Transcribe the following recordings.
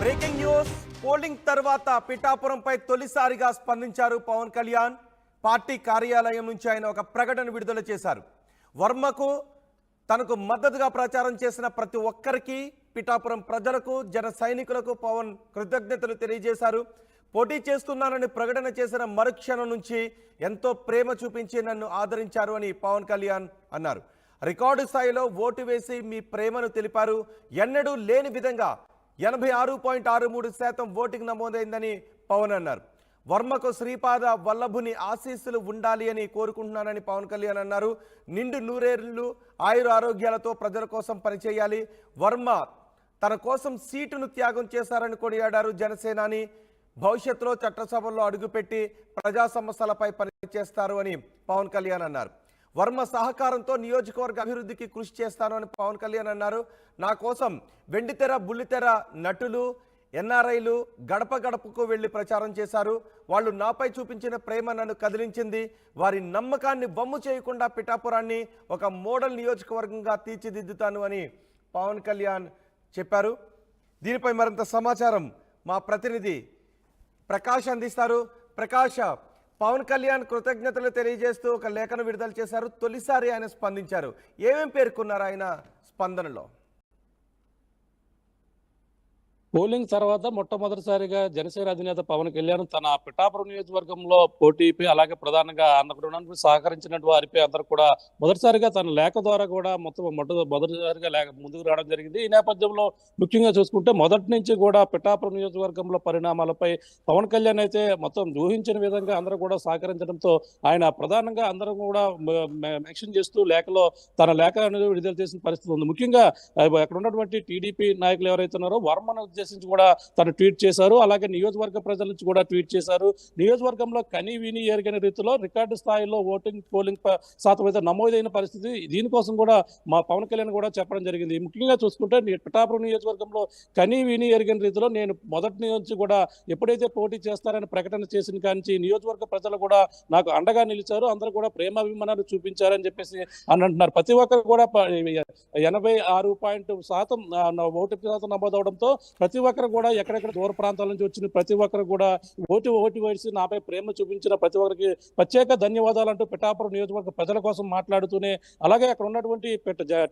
Breaking news. Polling తర్వాత పిఠాపురంపై తొలిసారిగా స్పందించారు పవన్ కళ్యాణ్. పార్టీ కార్యాలయం నుంచి ఆయన ఒక ప్రకటన విడుదల చేశారు. వర్మకు తనకు మద్దతుగా ప్రచారం చేసిన ప్రతి ఒక్కరికి, పిఠాపురం ప్రజలకు, జన సైనికులకు పవన్ కృతజ్ఞతలు తెలియజేశారు. పోటీ చేస్తున్నానని ప్రకటన చేసిన మరుక్షణం నుంచి ఎంతో ప్రేమ చూపించి నన్ను ఆదరించారు అని పవన్ కళ్యాణ్ అన్నారు. రికార్డు స్థాయిలో ఓటు వేసి మీ ప్రేమను తెలిపారు. ఎన్నడూ లేని విధంగా 86.63% ఓటింగ్ నమోదైందని పవన్ అన్నారు. వర్మకు శ్రీపాద వల్లభుని ఆశీస్సులు ఉండాలి అని కోరుకుంటున్నానని పవన్ కళ్యాణ్ అన్నారు. నిండు నూరేళ్లు ఆయుర ఆరోగ్యాలతో ప్రజల కోసం పనిచేయాలి. వర్మ తన కోసం సీటును త్యాగం చేశారని కొనియాడారు జనసేనాని. భవిష్యత్తులో చట్టసభల్లో అడుగుపెట్టి ప్రజా సమస్యలపై పనిచేస్తారు అని పవన్ కళ్యాణ్ అన్నారు. వర్మ సహకారంతో నియోజకవర్గ అభివృద్ధికి కృషి చేస్తాను అని పవన్ కళ్యాణ్ అన్నారు. నా కోసం వెండితెర, బుల్లితెర నటులు, ఎన్ఆర్ఐలు గడప గడపకు వెళ్లి ప్రచారం చేశారు. వాళ్ళు నాపై చూపించిన ప్రేమ నన్ను కదిలించింది. వారి నమ్మకాన్ని వమ్ము చేయకుండా పిఠాపురాన్ని ఒక మోడల్ నియోజకవర్గంగా తీర్చిదిద్దుతాను అని పవన్ కళ్యాణ్ చెప్పారు. దీనిపై మరింత సమాచారం మా ప్రతినిధి ప్రకాష్ అందిస్తారు. ప్రకాష్, పవన్ కళ్యాణ్ కృతజ్ఞతలు తెలియజేస్తూ ఒక లేఖను విడుదల చేశారు. తొలిసారి ఆయన స్పందించారు. ఏమేం పేర్కొన్నారు ఆయన స్పందనలో? పోలింగ్ తర్వాత మొట్టమొదటిసారిగా జనసేన అధినేత పవన్ కళ్యాణ్ తన పిఠాపురం నియోజకవర్గంలో పోటీపై, అలాగే ప్రధానంగా అన్నకు సహకరించినట్టు వారిపై అందరూ కూడా మొదటిసారిగా తన లేఖ ద్వారా కూడా మొదటిసారిగా ముందుకు రావడం జరిగింది. ఈ నేపథ్యంలో ముఖ్యంగా చూసుకుంటే మొదటి నుంచి కూడా పిఠాపురం నియోజకవర్గంలో పరిణామాలపై పవన్ కళ్యాణ్ అయితే మొత్తం ఊహించిన విధంగా అందరూ కూడా సహకరించడంతో ఆయన ప్రధానంగా అందరూ కూడా మెన్షన్ చేస్తూ లేఖలో తన లేఖ అనేది విడుదల చేసిన పరిస్థితి ఉంది. ముఖ్యంగా అక్కడ ఉన్నటువంటి టీడీపీ నాయకులు ఎవరైతే ఉన్నారో వర్మను ఉద్దేశించి కూడా తను ట్వీట్ చేశారు. అలాగే నియోజకవర్గ ప్రజల నుంచి కూడా ట్వీట్ చేశారు. నియోజకవర్గంలో కని విని ఎరగని రీతిలో రికార్డు స్థాయిలో పోలింగ్ శాతం అయితే నమోదైన పరిస్థితి. దీనికోసం కూడా మా పవన్ కళ్యాణ్ కూడా చెప్పడం జరిగింది. ముఖ్యంగా చూసుకుంటే పిఠాపురం నియోజకవర్గంలో కని విని ఎరగని రీతిలో నేను మొదటి నుంచి కూడా ఎప్పుడైతే పోటీ చేస్తారని ప్రకటన చేసిన కానీ నియోజకవర్గ ప్రజలు కూడా నాకు అండగా నిలిచారు. అందరూ కూడా ప్రేమాభిమానాలు చూపించారని చెప్పేసి అని అంటున్నారు. ప్రతి ఒక్కరు కూడా 86% ఓటు శాతం నమోదవడంతో ప్రతి ఒక్కరు కూడా ఎక్కడెక్కడ దూర ప్రాంతాల నుంచి వచ్చిన ప్రతి ఒక్కరు కూడా ఓటు వేసి నాపై ప్రేమ చూపించిన ప్రతి ఒక్కరికి ప్రత్యేక ధన్యవాదాలు అంటూ పిఠాపురం నియోజకవర్గ ప్రజల కోసం మాట్లాడుతూనే, అలాగే అక్కడ ఉన్నటువంటి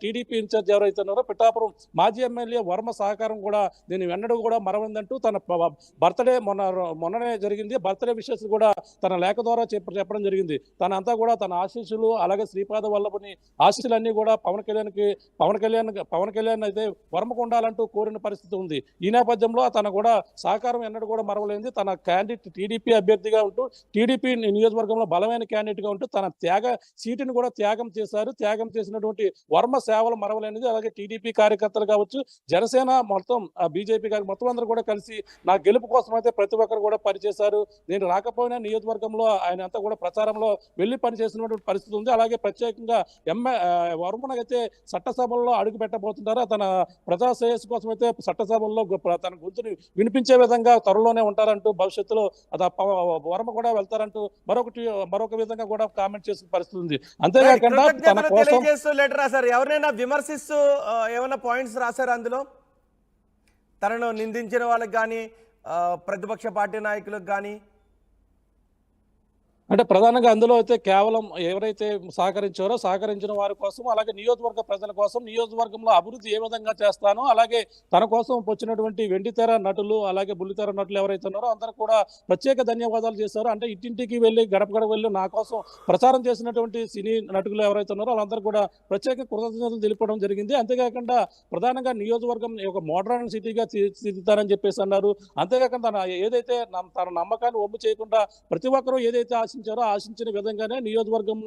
టీడీపీ ఇన్ఛార్జ్ ఎవరైతే ఉన్నారో పిఠాపురం మాజీ ఎమ్మెల్యే వర్మ సహకారం కూడా నేను ఎన్నడూ కూడా మరవందంటూ తన బర్త్డే మొన్ననే జరిగింది. బర్త్డే విషెస్ కూడా తన లేఖ ద్వారా చెప్పడం జరిగింది. తనంతా కూడా తన ఆశీస్సులు, అలాగే శ్రీపాద వల్లభుని ఆశీస్సులన్నీ కూడా పవన్ కళ్యాణ్ అయితే వర్మకు ఉండాలంటూ కోరిన పరిస్థితి ఉంది. ఈ నేపథ్యంలో తన కూడా సహకారం ఎన్నడూ కూడా మరవలేంది. తన క్యాండిడేట్ టీడీపీ అభ్యర్థిగా ఉంటూ, టీడీపీ నియోజకవర్గంలో బలమైన క్యాండిడేట్ గా ఉంటూ తన సీటును కూడా త్యాగం చేశారు. త్యాగం చేసినటువంటి వర్మ సేవలు మరవలేనిది. అలాగే టీడీపీ కార్యకర్తలు కావచ్చు, జనసేన మొత్తం బీజేపీ మొత్తం అందరూ కూడా కలిసి నా గెలుపు కోసం అయితే ప్రతి ఒక్కరు కూడా పనిచేశారు. నేను రాకపోయినా నియోజకవర్గంలో ఆయన అంతా కూడా ప్రచారంలో వెళ్లి పనిచేసినటువంటి పరిస్థితి ఉంది. అలాగే ప్రత్యేకంగా వర్మనైతే చట్టసభల్లో అడుగు పెట్టబోతుంటారు. తన ప్రజా శ్రేయస్సు కోసం అయితే చట్టసభల్లో తన గొంతుని వినిపించే విధంగా త్వరలోనే ఉంటారంటూ, భవిష్యత్తులో వర్మ కూడా వెళ్తారంటూ మరొక విధంగా కూడా కామెంట్ చేసిన పరిస్థితి ఉంది. అంతేకాకుండా తన కోసం లెటర్ రాశారు. ఎవరైనా విమర్శిస్తూ ఏమైనా పాయింట్స్ రాశారు అందులో? తనను నిందించిన వాళ్ళకి కానీ, ప్రతిపక్ష పార్టీ నాయకులకు కానీ? అంటే ప్రధానంగా అందులో అయితే కేవలం ఎవరైతే సహకరించిన వారి కోసం, అలాగే నియోజకవర్గ ప్రజల కోసం, నియోజకవర్గంలో అభివృద్ధి ఏ విధంగా చేస్తానో, అలాగే తన కోసం వచ్చినటువంటి వెండితెర నటులు, అలాగే బుల్లితెర నటులు ఎవరైతే ఉన్నారో అందరూ కూడా ప్రత్యేక ధన్యవాదాలు చేశారు. అంటే ఇంటింటికి వెళ్ళి గడప వెళ్ళి నా కోసం ప్రచారం చేసినటువంటి సినీ నటులు ఎవరైతే ఉన్నారో వాళ్ళందరూ కూడా ప్రత్యేక కృతజ్ఞతలు తెలుపడం జరిగింది. అంతేకాకుండా ప్రధానంగా నియోజకవర్గం ఒక మోడర్న్ సిటీగా తీర్చిదిద్దారని చెప్పేసి అన్నారు. అంతేకాకుండా ఏదైతే తన నమ్మకాన్ని ఒమ్ము చేయకుండా ప్రతి ఒక్కరూ ఏదైతే ఆశించిన విధంగానే నియోజకవర్గం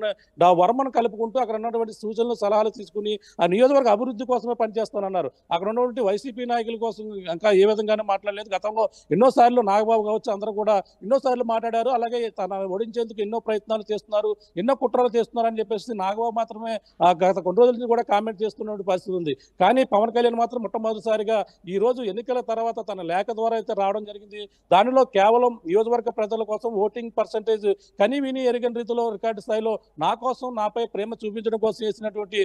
వర్మను కలుపుకుంటూ అక్కడ ఉన్నటువంటి సూచనలు, సలహాలు తీసుకుని ఆ నియోజకవర్గ అభివృద్ధి కోసమే పనిచేస్తానన్నారు. అక్కడ ఉన్నటువంటి వైసీపీ నాయకుల కోసం ఇంకా ఏ విధంగానే మాట్లాడలేదు. గతంలో ఎన్నోసార్లు నాగబాబు కావచ్చు అందరూ కూడా ఎన్నోసార్లు మాట్లాడారు. అలాగే తన ఓడించేందుకు ఎన్నో ప్రయత్నాలు చేస్తున్నారు, ఎన్నో కుట్రలు చేస్తున్నారు అని చెప్పేసి నాగబాబు మాత్రమే గత కొన్ని రోజుల నుంచి కూడా కామెంట్ చేస్తున్న పరిస్థితి ఉంది. కానీ పవన్ కళ్యాణ్ మాత్రం మొట్టమొదటిసారిగా ఈ రోజు ఎన్నికల తర్వాత తన లేఖ ద్వారా అయితే రావడం జరిగింది. దానిలో కేవలం నియోజకవర్గ ప్రజల కోసం ఓటింగ్ పర్సంటేజ్ కని విని ఎరగని రీతిలో రికార్డు స్థాయిలో నా కోసం నాపై ప్రేమ చూపించడం కోసం చేసినటువంటి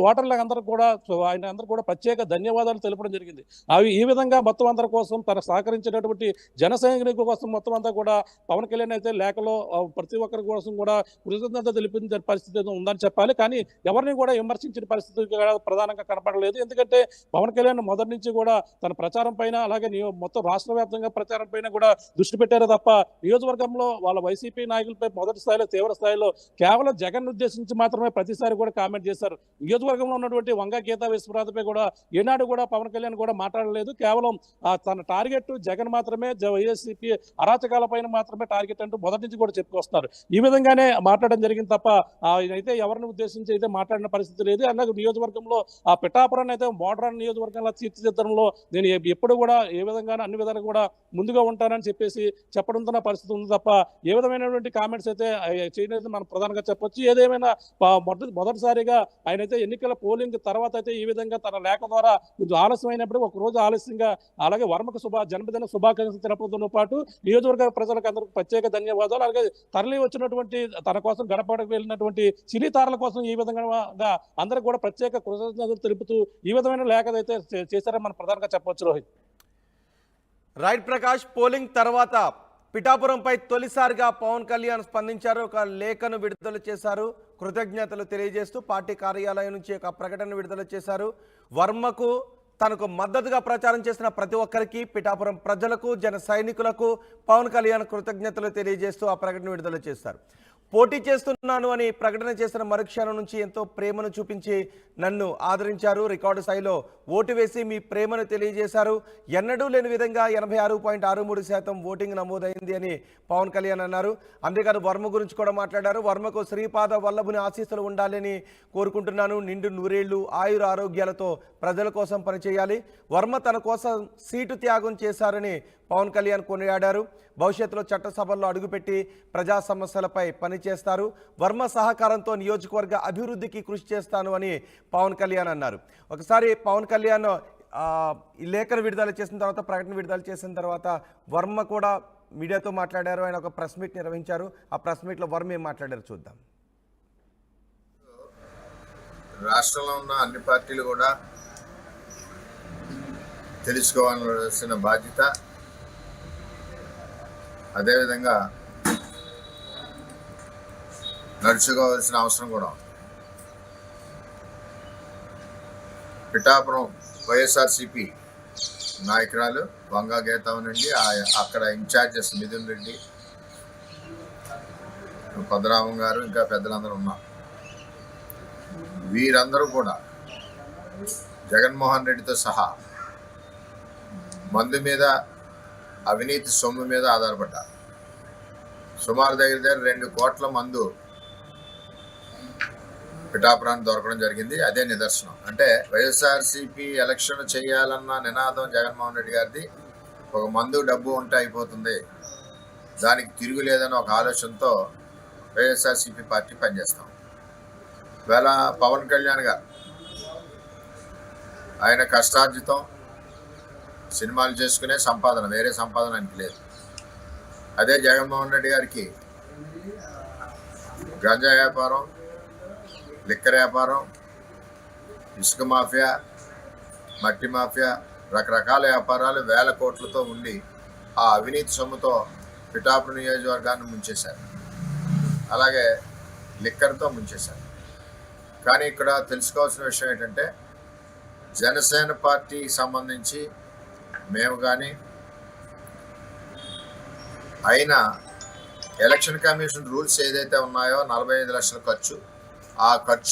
ఓటర్లందరూ కూడా ఆయన అందరూ కూడా ప్రత్యేక ధన్యవాదాలు తెలపడం జరిగింది. అవి ఈ విధంగా మొత్తం అందరి కోసం తన సహకరించినటువంటి జన సైనికుల కోసం మొత్తం అంతా కూడా పవన్ కళ్యాణ్ అయితే లేఖలో ప్రతి ఒక్కరి కోసం కూడా కృతజ్ఞత తెలిపిన పరిస్థితి ఉందని చెప్పాలి. కానీ ఎవరిని కూడా విమర్శించిన పరిస్థితి ప్రధానంగా కనపడలేదు. ఎందుకంటే పవన్ కళ్యాణ్ మొదటి నుంచి కూడా తన ప్రచారం పైన అలాగే మొత్తం రాష్ట్ర వ్యాప్తంగా ప్రచారం పైన కూడా దృష్టి పెట్టారు తప్ప నియోజకవర్గంలో వాళ్ళ వైసీపీ నాయకులపై మొదటి స్థాయిలో తీవ్ర స్థాయిలో కేవలం జగన్ ఉద్దేశించి మాత్రమే ప్రతిసారి కూడా కామెంట్ చేశారు. నియోజకవర్గంలో ఉన్నటువంటి వంగ గీతా విశ్వనాథ్పై కూడా ఏనాడు కూడా పవన్ కళ్యాణ్ కూడా మాట్లాడలేదు. కేవలం తన టార్గెట్ జగన్ మాత్రమే, వైఎస్సీపీ అరాచకాల పైన మాత్రమే టార్గెట్ అంటూ మొదటి నుంచి కూడా చెప్పుకొస్తున్నారు. ఈ విధంగానే మాట్లాడడం జరిగింది తప్ప అయితే ఎవరిని ఉద్దేశించి అయితే మాట్లాడిన పరిస్థితి లేదు. అలాగే నియోజకవర్గంలో ఆ పిఠాపురాన్ని అయితే మోడర్న్ నియోజకవర్గంలో తీర్చిదిద్దడంలో నేను ఎప్పుడు కూడా ఏ విధంగానూ అన్ని విధాలు కూడా ముందుగా ఉంటానని చెప్పేసి చెప్పడంతో పరిస్థితి ఉంది తప్ప ఏ విధమైనటువంటి కామెంట్స్ అయితే చేయలేదు మనం ప్రధానంగా చెప్పొచ్చు. ఏదేమైనా మొదటిసారిగా ఆయన అయితే ఎన్నికల పోలింగ్ తర్వాత అయితే ఈ విధంగా తన లేఖ ద్వారా కొంచెం ఆలస్యమైనప్పుడు ఒక రోజు ఆలస్యంగా అలాగే వర్మకు జన్మదిన శుభాకాంక్షలు తెలపడంతో పాటు నియోజకవర్గ ప్రజలకు అందరికీ ప్రత్యేక ధన్యవాదాలు. అలాగే తరలి వచ్చినటువంటి తన కోసం గడపడకు వెళ్ళినటువంటి సినీతారల కోసం ఈ విధంగా అందరికి కూడా ప్రత్యేక కృతజ్ఞతలు తెలుపుతూ ఈ విధమైన లేఖ అయితే చేశారని మనం ప్రధానంగా చెప్పవచ్చు. రోహిత్ రైట్ ప్రకాష్, పోలింగ్ తర్వాత పిఠాపురంపై తొలిసారిగా పవన్ కళ్యాణ్ స్పందించారు. ఒక లేఖను విడుదల చేశారు. కృతజ్ఞతలు తెలియజేస్తూ పార్టీ కార్యాలయం నుంచి ఒక ప్రకటన విడుదల చేశారు. వర్మకు తనకు మద్దతుగా ప్రచారం చేసిన ప్రతి ఒక్కరికి, పిఠాపురం ప్రజలకు, జన సైనికులకు పవన్ కళ్యాణ్ కృతజ్ఞతలు తెలియజేస్తూ ఆ ప్రకటన విడుదల చేశారు. పోటీ చేస్తున్నాను అని ప్రకటన చేసిన మరుక్షణం నుంచి ఎంతో ప్రేమను చూపించి నన్ను ఆదరించారు. రికార్డు స్థాయిలో ఓటు వేసి మీ ప్రేమను తెలియజేశారు. ఎన్నడూ లేని విధంగా 86.63% ఓటింగ్ నమోదైంది అని పవన్ కళ్యాణ్ అన్నారు. అంతేకాదు వర్మ గురించి కూడా మాట్లాడారు. వర్మకు శ్రీపాద వల్లభుని ఆశీస్సులు ఉండాలని కోరుకుంటున్నాను. నిండు నూరేళ్లు ఆయుర ఆరోగ్యాలతో ప్రజల కోసం పనిచేయాలి. వర్మ తన కోసం సీటు త్యాగం చేశారని పవన్ కళ్యాణ్ కొనియాడారు. భవిష్యత్తులో చట్టసభల్లో అడుగుపెట్టి ప్రజా సమస్యలపై పనిచేస్తారు. వర్మ సహకారంతో నియోజకవర్గ అభివృద్ధికి కృషి చేస్తాను అని పవన్ కళ్యాణ్ అన్నారు. ఒకసారి పవన్ కళ్యాణ్ ఈ లేఖను విడుదల చేసిన తర్వాత, ప్రకటన విడుదల చేసిన తర్వాత వర్మ కూడా మీడియాతో మాట్లాడారు. ఆయన ఒక ప్రెస్ మీట్ నిర్వహించారు. ఆ ప్రెస్ మీట్లో వర్మ ఏం మాట్లాడారు చూద్దాం. రాష్ట్రంలో ఉన్న అన్ని పార్టీలు కూడా తెలుసుకోవాల్సిన బాధ్యత, అదేవిధంగా నడుచుకోవాల్సిన అవసరం కూడా ఉంది. పిఠాపురం వైఎస్ఆర్సీపీ నాయకురాలు వంగా గీత నుండి అక్కడ ఇన్ఛార్జెస్ మిథున్ రెడ్డి, పద్మనాభం గారు, ఇంకా పెద్దలందరూ ఉన్నారు. వీరందరూ కూడా జగన్మోహన్ రెడ్డితో సహా మందు మీద, అవినీతి సొమ్ము మీద ఆధారపడ్డారు. సుమారు దగ్గర 2 కోట్ల మందు పిఠాపురాన్ని దొరకడం జరిగింది. అదే నిదర్శనం. అంటే వైఎస్ఆర్సీపీ ఎలక్షన్ చేయాలన్న నినాదం జగన్మోహన్ రెడ్డి గారిది ఒక మందు డబ్బు ఉంటే అయిపోతుంది, దానికి తిరుగులేదని ఒక ఆలోచనతో వైఎస్ఆర్సీపీ పార్టీ పనిచేస్తాం. వేళ పవన్ కళ్యాణ్ గారు ఆయన కష్టార్జితం, సినిమాలు చేసుకునే సంపాదన, వేరే సంపాదన ఆయనకి లేదు. అదే జగన్మోహన్ రెడ్డి గారికి గంజా వ్యాపారం, లిక్కర్ వ్యాపారం, ఇసుక మాఫియా, మట్టి మాఫియా, రకరకాల వ్యాపారాలు వేల కోట్లతో ఉండి ఆ అవినీతి సొమ్ముతో పిఠాపురం నియోజకవర్గాన్ని ముంచేశారు. అలాగే లిక్కర్తో ముంచేశారు. కానీ ఇక్కడ తెలుసుకోవాల్సిన విషయం ఏంటంటే, జనసేన పార్టీకి సంబంధించి మేము కానీ అయినా ఎలక్షన్ కమిషన్ రూల్స్ ఏదైతే ఉన్నాయో 45 లక్షల ఖర్చు, ఆ ఖర్చు